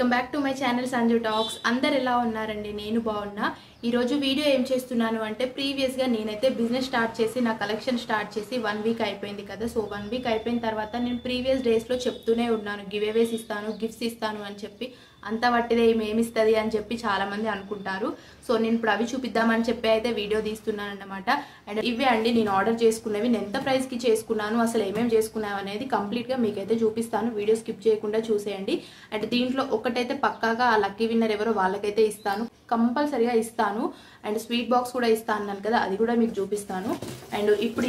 Welcome back to my channel Sanju talks. అందరు ఎలా ఉన్నారండి? నేను బాగున్నా. ఈరోజు వీడియో ఏం చేస్తున్నాను అంటే, ప్రీవియస్గా నేనైతే బిజినెస్ స్టార్ట్ చేసి నా కలెక్షన్ స్టార్ట్ చేసి 1 వీక్ అయిపోయింది కదా. సో 1 వీక్ అయిపోయిన తర్వాత నేను ప్రీవియస్ డేస్లో చెప్తూనే ఉన్నాను, గివ్ అవేస్ ఇస్తాను, గిఫ్ట్స్ ఇస్తాను అని చెప్పి. అంత వట్టిదే ఏమిస్తుంది అని చెప్పి చాలామంది అనుకుంటారు. సో నేను ఇప్పుడు అవి చూపిద్దామని చెప్పి అయితే వీడియో తీస్తున్నాను అన్నమాట. అండ్ ఇవే అండి నేను ఆర్డర్ చేసుకున్నవి. నేను ఎంత ప్రైస్కి చేసుకున్నాను, అసలు ఏమేమి చేసుకున్నాను అనేది కంప్లీట్గా మీకైతే చూపిస్తాను. వీడియో స్కిప్ చేయకుండా చూసేయండి. అండ్ దీంట్లో ఒకటైతే పక్కాగా ఆ లక్కీ విన్నర్ ఎవరో వాళ్ళకైతే ఇస్తాను, కంపల్సరీగా ఇస్తాను. అండ్ స్వీట్ బాక్స్ కూడా ఇస్తాను అన్నాను కదా, అది కూడా మీకు చూపిస్తాను. అండ్ ఇప్పుడు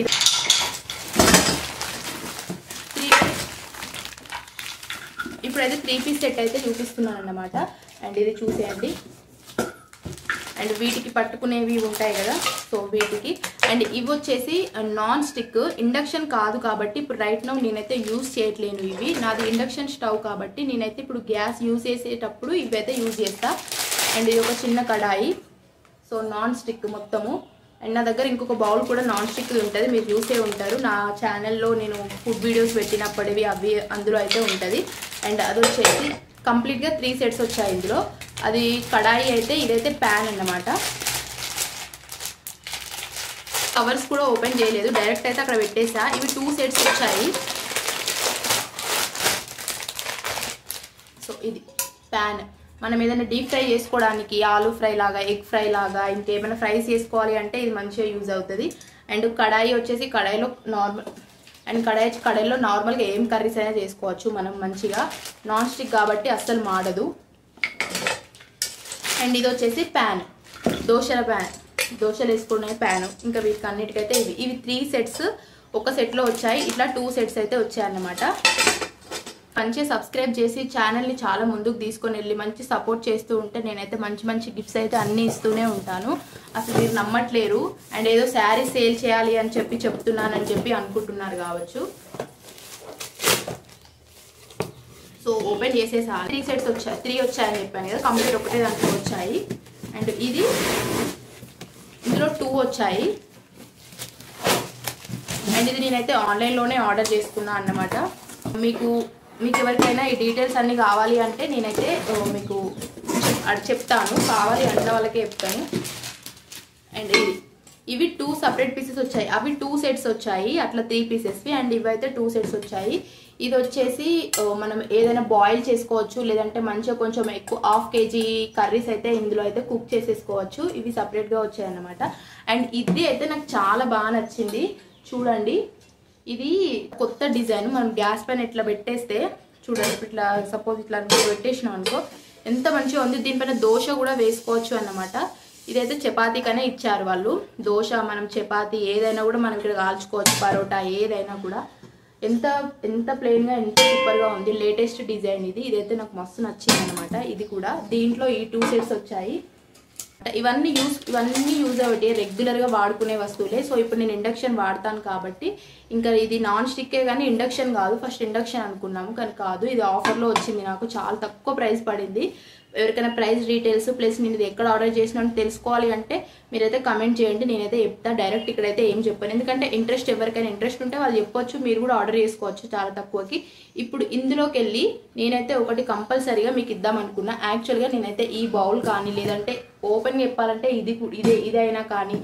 ఇప్పుడైతే 3 పీస్ సెట్ అయితే చూపిస్తున్నాను అన్నమాట. అండ్ ఇది చూసేయండి. అండ్ వీటికి పట్టుకునేవి ఉంటాయి కదా, సో వీటికి. అండ్ ఇవి వచ్చేసి నాన్ స్టిక్, ఇండక్షన్ కాదు కాబట్టి ఇప్పుడు రైట్ నౌ నేనైతే యూజ్ చేయట్లేను. ఇవి నాది ఇండక్షన్ స్టవ్ కాబట్టి నేనైతే ఇప్పుడు గ్యాస్ యూజ్ చేసేటప్పుడు ఇవైతే యూజ్ చేస్తా. అండ్ ఇది ఒక చిన్న కడాయి, సో నాన్ స్టిక్ మొత్తము. అండ్ నా దగ్గర ఇంకొక బౌల్ కూడా నాన్ స్టిక్ ఉంటుంది, మీరు చూసే ఉంటారు నా ఛానల్లో నేను ఫుడ్ వీడియోస్ పెట్టినప్పటివి, అవి అందులో అయితే ఉంటుంది. అండ్ అది వచ్చేసి కంప్లీట్గా 3 సెట్స్ వచ్చాయి ఇందులో. అది కడాయి అయితే, ఇదైతే ప్యాన్ అన్నమాట. కవర్స్ కూడా ఓపెన్ చేయలేదు, డైరెక్ట్ అయితే అక్కడ పెట్టేసా. ఇవి 2 సెట్స్ వచ్చాయి. సో ఇది ప్యాన్, మనం ఏదైనా డీప్ ఫ్రై చేసుకోవడానికి, ఆలూ ఫ్రై లాగా, ఎగ్ ఫ్రై లాగా, ఇంకేమైనా ఫ్రైస్ చేసుకోవాలి అంటే ఇది మంచిగా యూజ్ అవుతుంది. అండ్ కడాయి వచ్చేసి కడాయిలో నార్మల్, అండ్ కడాయిలో నార్మల్గా ఏం కర్రీస్ అయినా చేసుకోవచ్చు మనం మంచిగా. నాన్ స్టిక్ కాబట్టి అస్సలు మాడదు. అండ్ ఇది వచ్చేసి ప్యాన్, దోశల ప్యాన్, దోశలు వేసుకునే ప్యాను. ఇంకా వీటికి అన్నిటికైతే ఇవి 3 సెట్స్ ఒక సెట్లో వచ్చాయి. ఇట్లా 2 సెట్స్ అయితే వచ్చాయన్నమాట. మంచిగా సబ్స్క్రైబ్ చేసి ఛానల్ని చాలా ముందుకు తీసుకొని వెళ్ళి మంచి సపోర్ట్ చేస్తూ ఉంటే నేనైతే మంచి మంచి గిఫ్ట్స్ అయితే అన్నీ ఇస్తూనే ఉంటాను. అసలు మీరు నమ్మట్లేరు. అండ్ ఏదో శారీ సేల్ చేయాలి అని చెప్పి చెప్తున్నానని చెప్పి అనుకుంటున్నారు కావచ్చు. సో ఓపెన్ చేసేసా. 3 సెట్స్ వచ్చాయి, 3 వచ్చాయని చెప్పాను కదా, కంప్లీట్ ఒకటే దాంట్లో వచ్చాయి. అండ్ ఇది ఇందులో 2 వచ్చాయి. అండ్ ఇది నేనైతే ఆన్లైన్లోనే ఆర్డర్ చేసుకున్నాను అన్నమాట. మీకు ఎవరికైనా ఈ డీటెయిల్స్ అన్నీ కావాలి అంటే నేనైతే మీకు చెప్తాను, కావాలి అన్న వాళ్ళకే చెప్తాను. అండ్ ఇవి 2 సపరేట్ పీసెస్ వచ్చాయి, అవి 2 సెట్స్ వచ్చాయి, అట్లా 3 పీసెస్వి. అండ్ ఇవైతే 2 సెట్స్ వచ్చాయి. ఇది వచ్చేసి మనం ఏదైనా బాయిల్ చేసుకోవచ్చు, లేదంటే మంచిగా కొంచెం ఎక్కువ 1/2 kg కర్రీస్ అయితే ఇందులో అయితే కుక్ చేసేసుకోవచ్చు. ఇవి సపరేట్గా వచ్చాయి అన్నమాట. అండ్ ఇది అయితే నాకు చాలా బాగా నచ్చింది. చూడండి, ఇది కొత్త డిజైన్. మనం గ్యాస్ పైన ఇట్లా పెట్టేస్తే చూడండి, ఇట్లా సపోజ్ ఇట్లా పెట్టేసినాం అనుకో, ఎంత మంచిగా ఉంది. దీనిపైన దోశ కూడా వేసుకోవచ్చు అన్నమాట. ఇదైతే చపాతీకనే ఇచ్చారు వాళ్ళు. దోశ, మనం చపాతీ ఏదైనా కూడా మనం ఇక్కడ కాల్చుకోవచ్చు, పరోటా ఏదైనా కూడా. ఎంత ప్లెయిన్గా, ఎంత సూపర్గా ఉంది. లేటెస్ట్ డిజైన్ ఇది. ఇదైతే నాకు మస్తు నచ్చింది అనమాట. ఇది కూడా దీంట్లో ఈ 2 సెట్స్ వచ్చాయి. ఇవన్నీ యూజ్ అవ్వటే రెగ్యులర్గా వాడుకునే వస్తువులే. సో ఇప్పుడు నేను ఇండక్షన్ వాడతాను కాబట్టి, ఇంకా ఇది నాన్ స్టిక్కే కానీ ఇండక్షన్ కాదు. ఫస్ట్ ఇండక్షన్ అనుకున్నాము కానీ కాదు, ఇది ఆఫర్లో వచ్చింది. నాకు చాలా తక్కువ ప్రైస్ పడింది. ఎవరికైనా ప్రైస్ డీటెయిల్స్ ప్లస్ నేను ఇది ఎక్కడ ఆర్డర్ చేసినా తెలుసుకోవాలి అంటే మీరైతే కమెంట్ చేయండి, నేనైతే చెప్తా. డైరెక్ట్ ఇక్కడైతే ఏం చెప్పాను, ఎందుకంటే ఎవరికైనా ఇంట్రెస్ట్ ఉంటే వాళ్ళు చెప్పొచ్చు, మీరు కూడా ఆర్డర్ చేసుకోవచ్చు చాలా తక్కువకి. ఇప్పుడు ఇందులోకి వెళ్ళి నేనైతే ఒకటి కంపల్సరీగా మీకు ఇద్దామనుకున్నా. యాక్చువల్గా నేనైతే ఈ బౌల్ కానీ, లేదంటే ఓపెన్గా చెప్పాలంటే ఇదైనా కానీ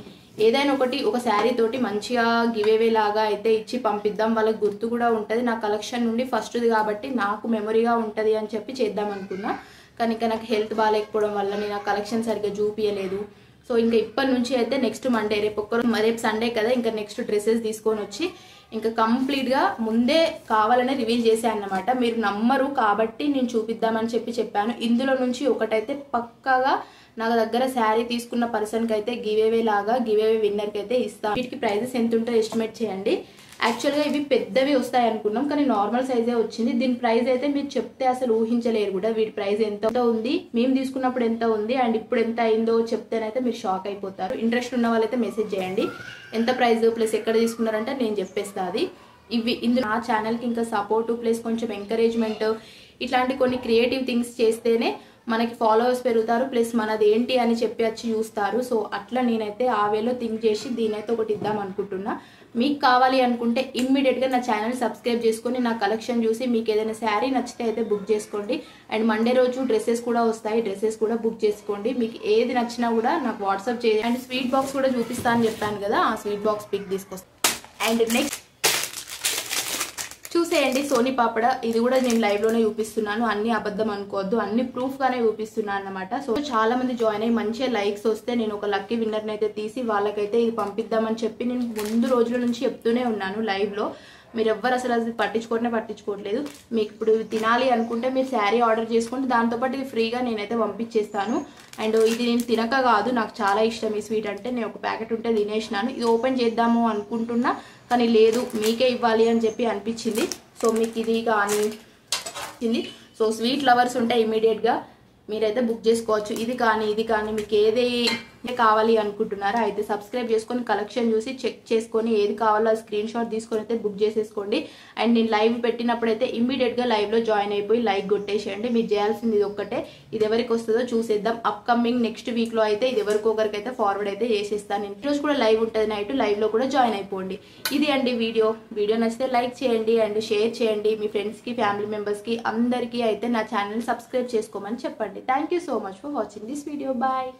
ఏదైనా ఒక శారీ తోటి మంచిగా గివ్ అవే లాగా అయితే ఇచ్చి పంపిద్దాం, వాళ్ళకి గుర్తు కూడా ఉంటుంది. నా కలెక్షన్ నుండి ఫస్ట్ది కాబట్టి నాకు మెమొరీగా ఉంటుంది అని చెప్పి చేద్దాం అనుకున్నా. కానీ ఇంకా నాకు హెల్త్ బాగాలేకపోవడం వల్ల నేను ఆ కలెక్షన్ సరిగ్గా చూపించలేదు. సో ఇంకా ఇప్పటి నుంచి అయితే నెక్స్ట్ మండే, రేపు సండే కదా, ఇంకా నెక్స్ట్ డ్రెస్సెస్ తీసుకొని వచ్చి ఇంకా కంప్లీట్గా ముందే కావాలనే రివీల్ చేశాను అన్నమాట. మీరు నమ్మరు కాబట్టి నేను చూపిద్దామని చెప్పాను. ఇందులో నుంచి ఒకటైతే పక్కాగా నా దగ్గర శారీ తీసుకున్న పర్సన్కి అయితే గివ్ అవే విన్నర్కి అయితే ఇస్తాను. వీటికి ప్రైజెస్ ఎంత ఉంటుందో ఎస్టిమేట్ చేయండి. యాక్చువల్గా ఇవి పెద్దవి వస్తాయి అనుకున్నాం కానీ నార్మల్ సైజే వచ్చింది. దీని ప్రైస్ అయితే మీరు చెప్తే అసలు ఊహించలేరు కూడా. వీటి ప్రైస్ ఎంత ఉంది, మేము తీసుకున్నప్పుడు ఎంత ఉంది, అండ్ ఇప్పుడు ఎంత అయిందో చెప్తేనైతే మీరు షాక్ అయిపోతారు. ఇంట్రెస్ట్ ఉన్న వాళ్ళైతే మెసేజ్ చేయండి ఎంత ప్రైస్ ప్లస్ ఎక్కడ తీసుకున్నారంటే నేను చెప్పేస్తా. అది ఇందులో నా ఛానల్కి ఇంకా సపోర్టు ప్లస్ కొంచెం ఎంకరేజ్మెంట్, ఇట్లాంటి కొన్ని క్రియేటివ్ థింగ్స్ చేస్తేనే మనకి ఫాలోవర్స్ పెరుగుతారు, ప్లస్ మనది ఏంటి అని చెప్పి వచ్చి చూస్తారు. సో అట్లా నేనైతే ఆ వేలో థింక్ చేసి దీనైతే ఒకటి ఇద్దాం అనుకుంటున్నా. మీకు కావాలి అనుకుంటే ఇమ్మీడియట్గా నా ఛానల్ సబ్స్క్రైబ్ చేసుకొని నా కలెక్షన్ చూసి మీకు ఏదైనా శారీ నచ్చితే అయితే బుక్ చేసుకోండి. అండ్ మండే రోజు డ్రెస్సెస్ కూడా వస్తాయి, డ్రెస్సెస్ కూడా బుక్ చేసుకోండి. మీకు ఏది నచ్చినా కూడా నాకు వాట్సాప్ చేయండి. అండ్ స్వీట్ బాక్స్ కూడా చూపిస్తా అని చెప్పాను కదా, ఆ స్వీట్ బాక్స్ పిక్ తీసుకొస్తాను. అండ్ నెక్స్ట్ చూసేయండి సోనీ పాపడ. ఇది కూడా నేను లైవ్లోనే చూపిస్తున్నాను, అన్ని అబద్ధం అనుకోవద్దు, అన్ని ప్రూఫ్గానే చూపిస్తున్నాను అన్నమాట. సో చాలా మంది జాయిన్ అయ్యి మంచిగా లైక్స్ వస్తే నేను ఒక లక్కీ విన్నర్ని అయితే తీసి వాళ్ళకైతే ఇది పంపిద్దామని చెప్పి నేను ముందు రోజుల నుంచి చెప్తూనే ఉన్నాను లైవ్లో. మీరు ఎవ్వరు అసలు అది పట్టించుకోవట్లేదు. మీకు ఇప్పుడు తినాలి అనుకుంటే మీరు శారీ ఆర్డర్ చేసుకుంటే దాంతోపాటు ఇది ఫ్రీగా నేనైతే పంపించేస్తాను. అండ్ ఇది నేను తినక కాదు, నాకు చాలా ఇష్టం ఈ స్వీట్ అంటే. నేను ఒక ప్యాకెట్ ఉంటే తినేసినాను. ఇది ఓపెన్ చేద్దాము అనుకుంటున్నా కానీ లేదు, మీకే ఇవ్వాలి అని చెప్పి అనిపించింది. సో మీకు ఇది కానీ సో స్వీట్ లవర్స్ ఉంటే ఇమీడియట్గా మీరైతే బుక్ చేసుకోవచ్చు. ఇది కానీ మీకు ఏది కావాలి అనుకుంటున్నారా అయితే సబ్స్క్రైబ్ చేసుకొని కలెక్షన్ చూసి చెక్ చేసుకొని ఏది కావాలో స్క్రీన్ షాట్ తీసుకొని అయితే బుక్ చేసేసుకోండి. అండ్ నేను లైవ్ పెట్టినప్పుడైతే ఇమ్మీడియట్గా లైవ్లో జాయిన్ అయిపోయి లైక్ కొట్టేసేయండి. మీరు చేయాల్సింది ఇది ఒక్కటే. ఇది ఎవరికి వస్తుందో చూసేద్దాం. అప్కమింగ్ నెక్స్ట్ వీక్లో అయితే ఇది ఎవరికొకరికైతే ఫార్వర్డ్ అయితే చేసేస్తాను. ఈరోజు కూడా లైవ్ ఉంటుంది నైట్, లైవ్లో కూడా జాయిన్ అయిపోండి. ఇది అండి వీడియో నచ్చితే లైక్ చేయండి అండ్ షేర్ చేయండి మీ ఫ్రెండ్స్కి, ఫ్యామిలీ మెంబర్స్కి అందరికీ అయితే నా ఛానల్ సబ్స్క్రైబ్ చేసుకోమని చెప్పండి. Thank you so much for watching this video. Bye.